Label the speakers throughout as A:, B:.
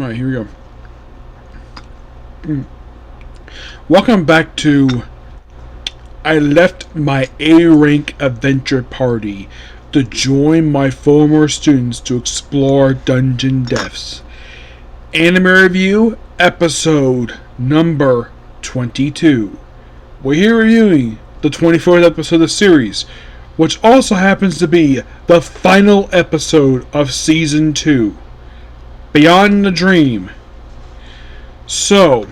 A: Alright, here we go. Welcome back to I left my A-rank adventure party to join my former students to explore dungeon depths. Anime review episode number 22. We're here reviewing the 24th episode of the series, which also happens to be the final episode of season 2. Beyond the Dream. So,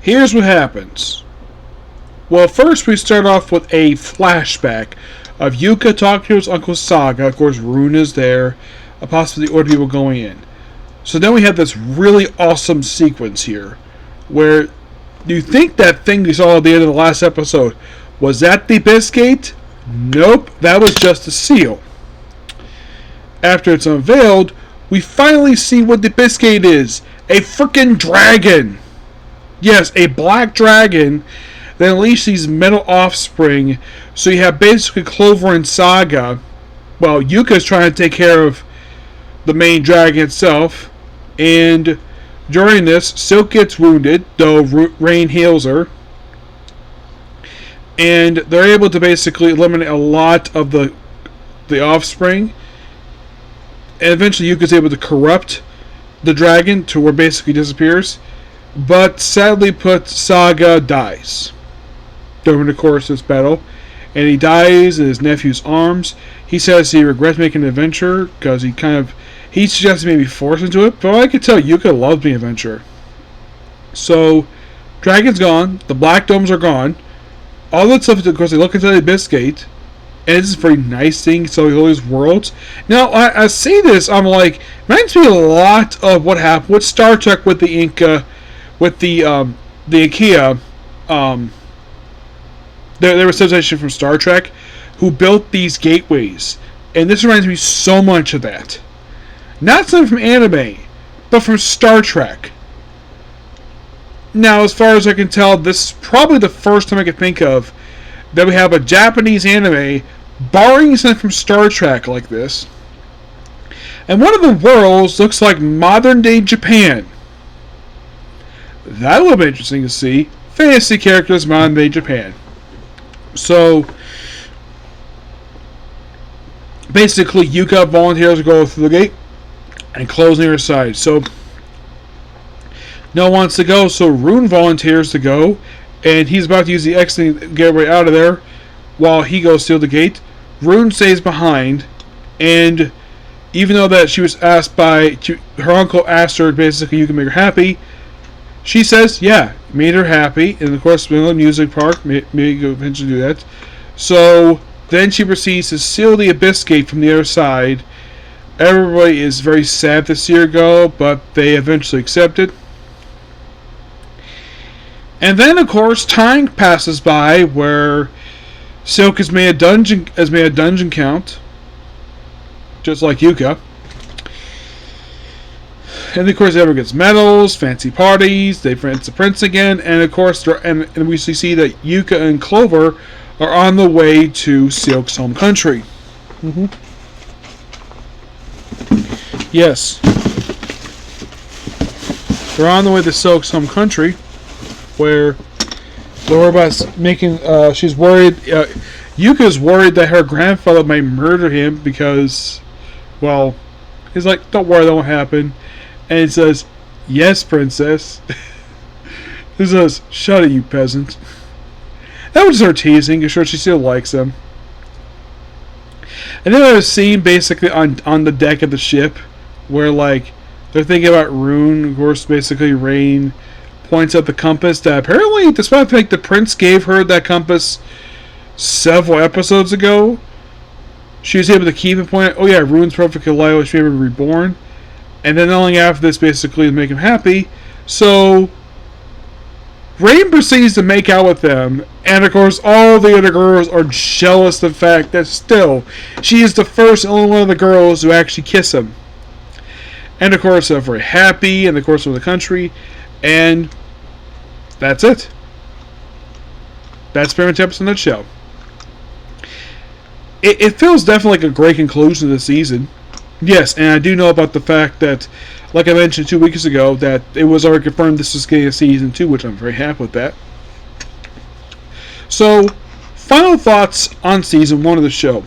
A: here's what happens. Well, first we start off with a flashback of Yuka talking to his Uncle Saga. Of course, Rune is there, possibly the order people going in. So then we have this really awesome sequence here, where you think that thing you saw at the end of the last episode, was that the Bisgate? Nope, that was just a seal. After it's unveiled, we finally see what the Bisgate is. A freaking dragon! Yes, a black dragon that unleashes these metal offspring. So you have basically Clover and Saga. Well, Yuka's trying to take care of the main dragon itself. And during this, Silk gets wounded, though Rain heals her. And they're able to basically eliminate a lot of the offspring. And eventually Yuka's able to corrupt the dragon to where it basically disappears. But sadly put, Saga dies during the course of this battle. And he dies in his nephew's arms. He says he regrets making an adventure because he suggests maybe forced into it. But I could tell Yuka loves being an adventurer. So, dragon's gone. The black domes are gone. All that stuff, of course, they look into the Bisgate. And it's a very nice thing, so all these worlds. Now, I see this, I'm like, reminds me a lot of what happened with Star Trek with the Inca, with the IKEA. There was a civilization from Star Trek who built these gateways. And this reminds me so much of that. Not something from anime, but from Star Trek. Now, as far as I can tell, this is probably the first time I can think of that we have a Japanese anime borrowing something from Star Trek like this. And one of the worlds looks like modern day Japan. That would be interesting to see. Fantasy characters, modern day Japan. So, basically, Yuka volunteers to go through the gate and close near her side. So, no one wants to go, so Rune volunteers to go. And he's about to use the exit to get right out of there while he goes through the gate. Rune stays behind, and even though that she was asked her uncle asked her basically you can make her happy, she says yeah, made her happy. And of course, the music park maybe eventually do that. So then she proceeds to seal the Abyss Gate from the other side. Everybody is very sad to see her go, but they eventually accept it. And then, of course, time passes by where Silk has made a dungeon count, just like Yuka. And of course, everyone gets medals, fancy parties. They friends the prince again, and of course, and we see that Yuka and Clover are on the way to Silk's home country. Yes, they're on the way to Silk's home country, where the robot's making, she's worried, Yuka's worried that her grandfather might murder him because, well, he's like, don't worry, that won't happen. And he says, yes, princess. He says, shut it, you peasant. That was her teasing, I'm sure she still likes him. And then there's a scene basically on the deck of the ship where, like, they're thinking about Rune, of course, basically Rain points out the compass that apparently, despite the fact the prince gave her that compass several episodes ago, she was able to keep it pointing. Oh yeah, Rune's perfectly alive, she was reborn. And then only after this basically to make him happy. So Rain proceeds to make out with them, and of course all the other girls are jealous of the fact that still she is the first and only one of the girls to actually kiss him. And of course they're very happy in the course of the country. And that's it. That's pretty much the episode in a nutshell. It feels definitely like a great conclusion to the season. Yes, and I do know about the fact that, like I mentioned 2 weeks ago, that it was already confirmed this is getting a season 2, which I'm very happy with that. So, final thoughts on season 1 of the show.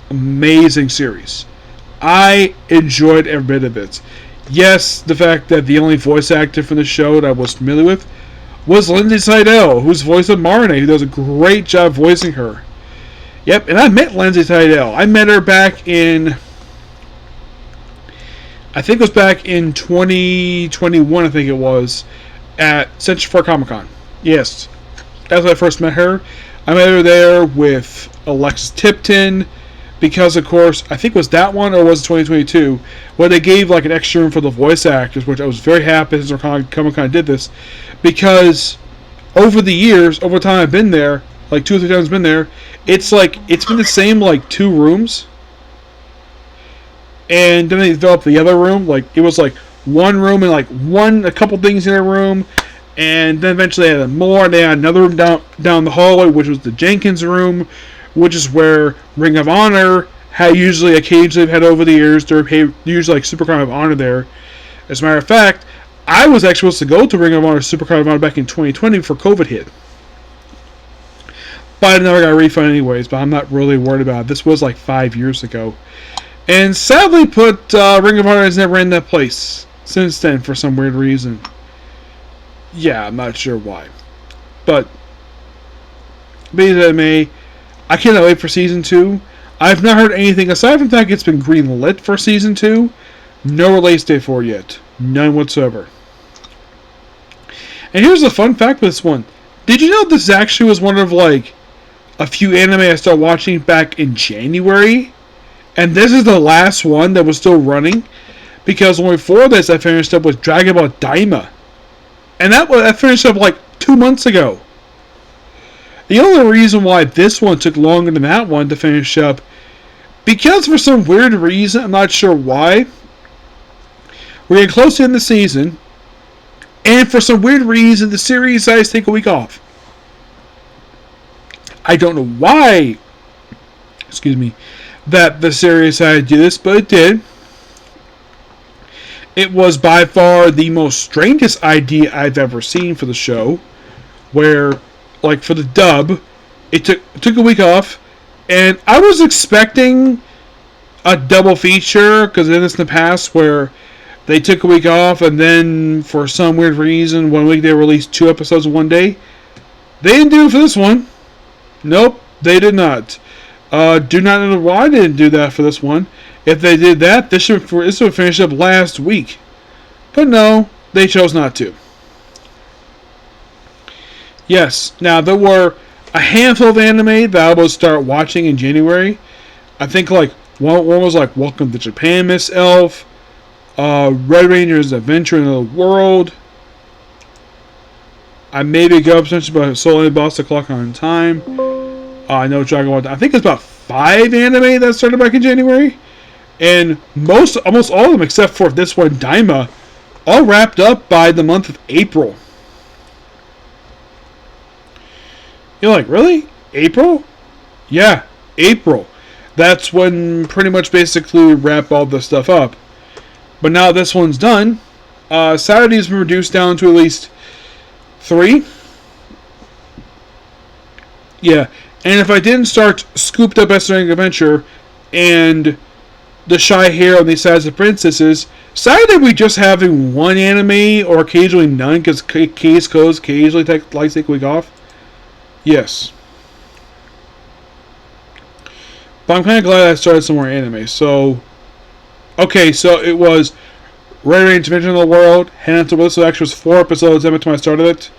A: Amazing series. I enjoyed every bit of it. Yes, the fact that the only voice actor for the show that I was familiar with was Lindsay Seidel, who's voiced of Marnie, who does a great job voicing her. Yep, and I met Lindsay Seidel. I met her back in, I think it was back in 2021, I think it was, at Central Park Comic Con. Yes, that's when I first met her. I met her there with Alexis Tipton, because of course, I think it was that one, or was it 2022, where they gave like an extra room for the voice actors, which I was very happy since Comic Con did this, because over the years, over time I've been there, like 2 or 3 times I've been there, it's been the same like 2 rooms, and then they developed the other room, like it was like one room and like a couple things in a room, and then eventually they had more, and they had another room down the hallway, which was the Jenkins room, which is where Ring of Honor had usually occasionally had over the years. They're usually like Supercard of Honor there. As a matter of fact, I was actually supposed to go to Ring of Honor Supercard of Honor back in 2020 before COVID hit. But I never got a refund anyways, but I'm not really worried about it. This was like 5 years ago. And sadly Ring of Honor has never in that place since then for some weird reason. Yeah, I'm not sure why. But, be that it may, I cannot wait for Season 2. I've not heard anything, aside from the fact it's been greenlit for Season 2, no release date for it yet. None whatsoever. And here's a fun fact with this one. Did you know this actually was one of, like, a few anime I started watching back in January? And this is the last one that was still running? Because when before this, I finished up with Dragon Ball Daima. And I finished up, like, 2 months ago. The only reason why this one took longer than that one to finish up, because for some weird reason, I'm not sure why, we're getting close to the end of the season, and for some weird reason, the series decided to take a week off. I don't know why, that the series decided to do this, but it did. It was by far the most strangest idea I've ever seen for the show, where, like, for the dub, it took a week off, and I was expecting a double feature, because in the past where they took a week off, and then for some weird reason, 1 week they released 2 episodes in one day. They didn't do it for this one. Nope, they did not. Do not know why they didn't do that for this one. If they did that, this would finish up last week. But no, they chose not to. Yes, now there were a handful of anime that I would start watching in January. I think like one was like Welcome to Japan, Miss Elf, Red Ranger's Adventure in the World. I maybe go up essentially about Soul Boss the Clock on Time. I know Dragon Ball. I think it's about 5 anime that started back in January, and almost all of them except for this one, Daima, all wrapped up by the month of April. You're like, really? April? Yeah, April. That's when pretty much basically wrap all the stuff up. But now this one's done. Saturday's been reduced down to at least 3. Yeah, and if I didn't start Scooped Up Estimating Adventure and The Shy Hero and the Size of Princesses, Saturday we just having one anime or occasionally none because Case Codes occasionally take a week off. Yes. But I'm kind of glad I started some more anime. So, okay, so it was Red Range Dimension of the World, Hands of Bliss, so actually was 4 episodes every time I started it.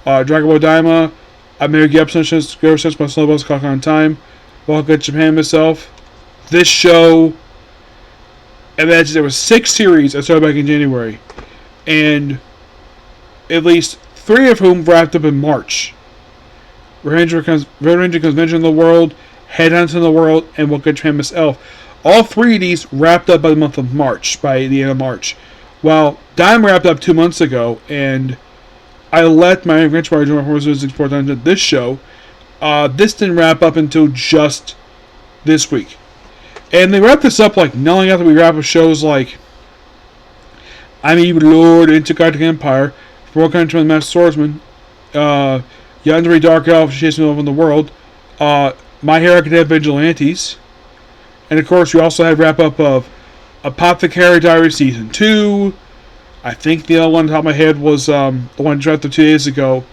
A: Dragon Ball Daima, I made a Gap Sessions, Go Sessions, my Slow Bus Clock on Time, Welcome to Japan myself, this show, and then there were 6 series I started back in January, and at least 3 of whom wrapped up in March. Red Ranger Convention in the World, Headhunters in the World, and Welcome to Japan Miss Elf. All 3 of these wrapped up by the month of March, by the end of March. While Dime wrapped up 2 months ago, and I let my Adventure Bar join my this show. This didn't wrap up until just this week. And they wrap this up like not after we wrap up shows like I'm Evil Lord, Intergalactic Empire, World Country the Master Swordsman, Yandere Dark Elf, Chasing Over the World, My Hero Academia Vigilantes, and of course we also had wrap up of Apothecary Diary Season 2. I think the other one on top of my head was the one dropped 2 days ago.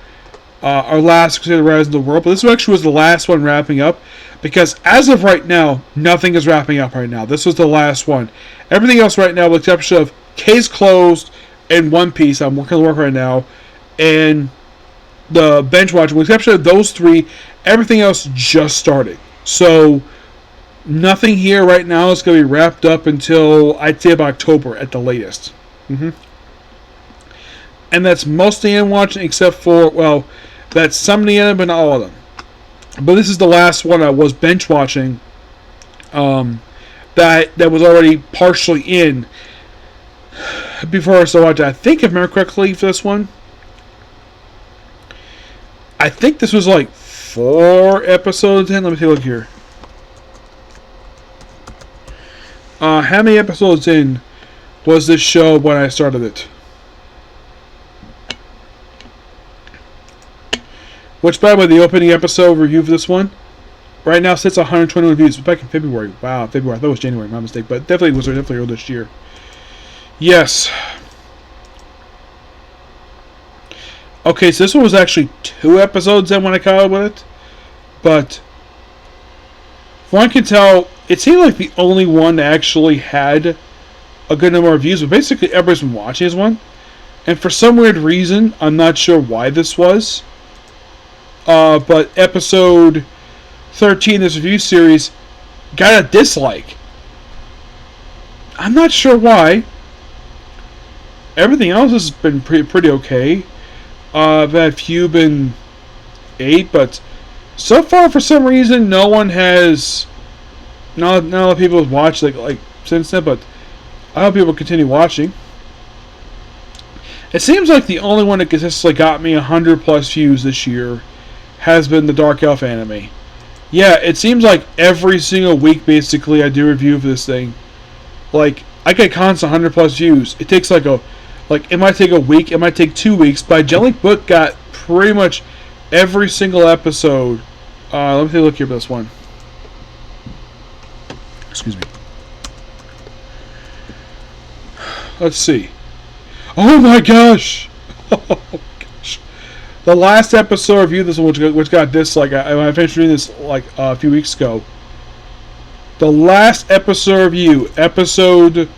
A: Our last Crusader Rise of the World, but this actually was the last one wrapping up, because as of right now, nothing is wrapping up right now. This was the last one. Everything else right now, with the exception of Case Closed and One Piece, I'm working on the work right now, and the bench watching, with the exception of those three, everything else just started. So nothing here right now is going to be wrapped up until I'd say about October at the latest. And that's mostly I'm watching, except for, well, that's some of the end, but not all of them. But this is the last one I was bench watching. That was already partially in before I started watching. I think, if I remember correctly, for this one, I think this was like 4 episodes in. Let me take a look here. How many episodes in was this show when I started it? Which, by the way, the opening episode review for this one right now sits 121 views. Back in February. Wow, February. I thought it was January. My mistake. But definitely was earlier this year. Yes. Okay, so this one was actually 2 episodes in when I caught up with it. But from what I can tell, it seemed like the only one that actually had a good number of views. But basically, everybody's been watching this one. And for some weird reason, I'm not sure why this was. But episode 13, this review series, got a dislike. I'm not sure why. Everything else has been pretty okay. I've had a few been 8, but so far, for some reason, no one has. Not a lot of people have watched like since then, but I hope people continue watching. It seems like the only one that consistently got me 100+ views this year has been the Dark Elf anime. Yeah, it seems like every single week, basically, I do a review for this thing. Like, I get constant 100+ views. It takes it might take a week, it might take 2 weeks, but Jellic Book got pretty much every single episode. Let me take a look here for this one. Excuse me. Let's see. Oh my gosh! The last episode review, this one, which got disliked, I finished reading this like a few weeks ago. The last episode review, episode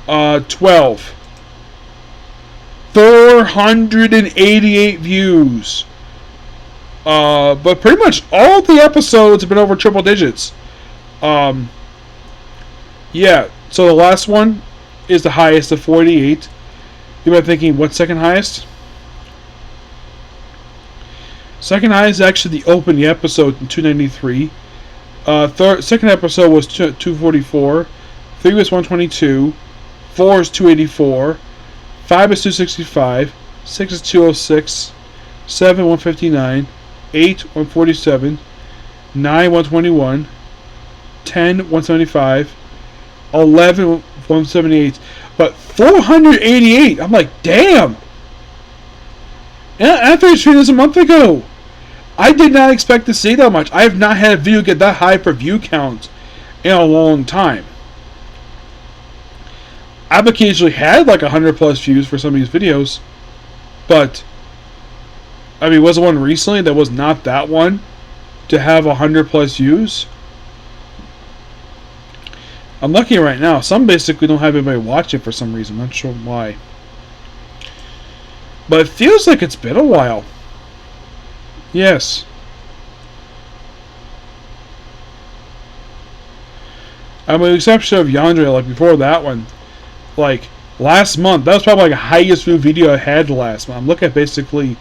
A: 12, 488 views. But pretty much all the episodes have been over triple digits. Yeah, so the last one is the highest of 48. You might be thinking, what's second highest? Second highest is actually the opening episode in 293. Second episode was 244. 3 was 122. 4 is 284. 5 is 265. 6 is 206. 7 159. 8 147. 9 121. 10 175. 11 178. But 488! I'm like, damn! And I finished reading this a month ago. I did not expect to see that much. I have not had a video get that high for view count in a long time. I've occasionally had like 100+ views for some of these videos, but I mean, was the one recently that was not that one to have 100+ views? I'm looking right now. Some basically don't have anybody watch it for some reason. I'm not sure why. But it feels like it's been a while. Yes. I mean, with the exception of Yandere, like before that one, like last month, that was probably like the highest view video I had last month. I'm looking at basically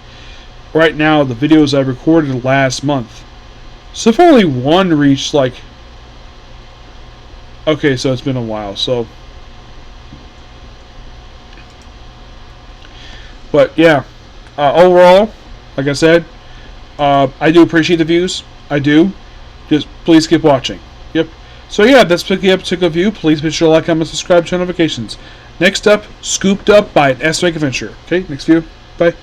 A: right now the videos I recorded last month. So if only one reached like. Okay, so it's been a while, so. But yeah, overall, like I said, I do appreciate the views. I do. Just please keep watching. Yep. So yeah, that's the episode of you. Please be sure to like, comment, subscribe, turn notifications. Next up, Scooped Up by an S-Rank Adventure. Okay, next view. Bye.